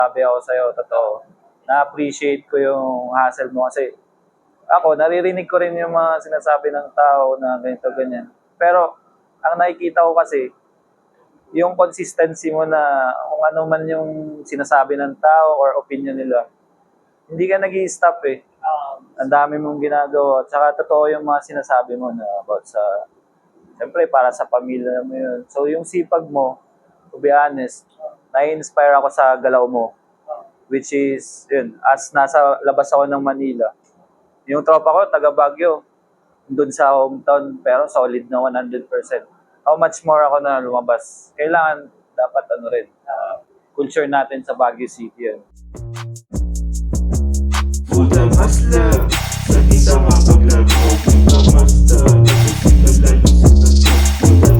Sabi ako sa'yo, totoo. Na-appreciate ko yung hassle mo kasi ako, naririnig ko rin yung mga sinasabi ng tao na ganito, ganyan. Pero, ang nakikita ko kasi, yung consistency mo na kung ano man yung sinasabi ng tao or opinion nila, hindi ka nag-i-stop eh. Ang dami mong ginagawa. Tsaka totoo yung mga sinasabi mo na about sa, siyempre para sa pamilya mo yun. So yung sipag mo, to be honest, na-inspire ako sa galaw mo. Which is, yun, as nasa labas ako ng Manila. Yung tropa ko, taga Baguio, doon sa hometown, pero solid na 100%. How much more ako na lumabas? Kailangan, dapat ano rin, culture natin sa Baguio City yun. Full-time hustler, sa kita mapaglago, full-time hustler, full-time